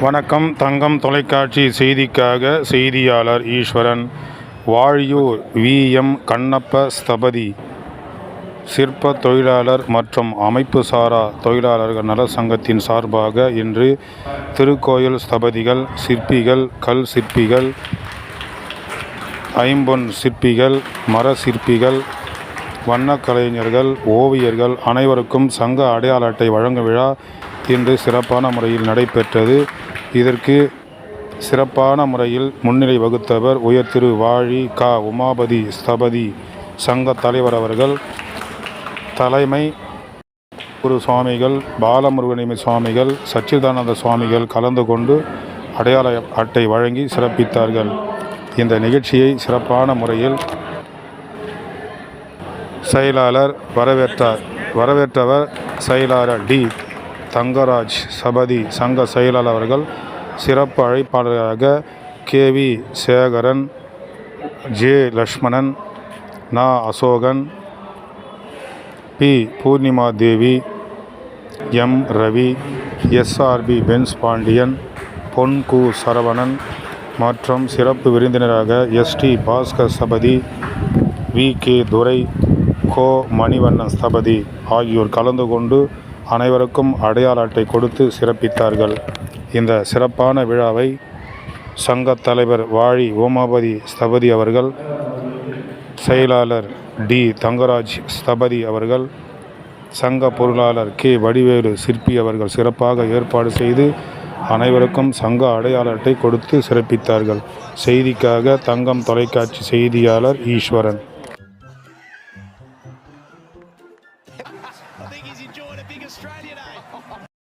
வணக்கம். தங்கம் தொலைக்காட்சி செய்திக்காக செய்தியாளர் ஈஸ்வரன். வாழியூர் வி.எம். கண்ணப்ப ஸ்தபதி சிற்ப தொழிலாளர் மற்றும் அமைப்பு சாரா தொழிலாளர்கள் நல சங்கத்தின் சார்பாக இன்று திருக்கோயில் ஸ்தபதிகள், சிற்பிகள், கல் சிற்பிகள், ஐம்பொன் சிற்பிகள், மர சிற்பிகள், வண்ணக்கலைஞர்கள், ஓவியர்கள் அனைவருக்கும் சங்க அடையாள அட்டை வழங்கும் விழா இன்று சிறப்பான முறையில் நடைபெற்றது. இதற்கு சிறப்பான முறையில் முன்னிலை வகுத்தவர் உயர் திரு வாழி க. உமாபதி ஸ்தபதி சங்க தலைவர் அவர்கள். தலைமை குரு சுவாமிகள், பாலமுருகனிமை சுவாமிகள், சச்சிதானந்த சுவாமிகள் கலந்து கொண்டு அடையாள அட்டை வழங்கி சிறப்பித்தார்கள். இந்த நிகழ்ச்சியை சிறப்பான முறையில் செயலாளர் வரவேற்றவர் செயலாளர் டி. தங்கராஜ் ஸ்தபதி சங்க செயலாளர் அவர்கள். சிறப்பு அழைப்பாளராக கே.வி. சேகரன், ஜே. லட்சுமணன், நா. அசோகன், பி. பூர்ணிமா தேவி, எம். ரவி, எஸ்.ஆர்.பி. பென்ஸ் பாண்டியன், பொன் கு. சரவணன் மற்றும் சிறப்பு விருந்தினராக எஸ்.டி. பாஸ்கர் ஸ்தபதி, வி. கே. துரை, கோ. மணிவண்ணன் ஸ்தபதி ஆகியோர் கலந்து கொண்டு அனைவருக்கும் அடையாள அட்டை கொடுத்து சிறப்பித்தார்கள். இந்த சிறப்பான விழாவை சங்க தலைவர் வாழி உமாபதி ஸ்தபதி அவர்கள், செயலாளர் டி. தங்கராஜ் ஸ்தபதி அவர்கள், சங்க பொருளாளர் கே. வடிவேலு சிற்பி அவர்கள் சிறப்பாக ஏற்பாடு செய்து அனைவருக்கும் சங்க அடையாள அட்டை கொடுத்து சிறப்பித்தார்கள். செய்திக்காக தங்கம் தொலைக்காட்சி செய்தியாளர் ஈஸ்வரன். I think he's enjoying a big Australian, eh?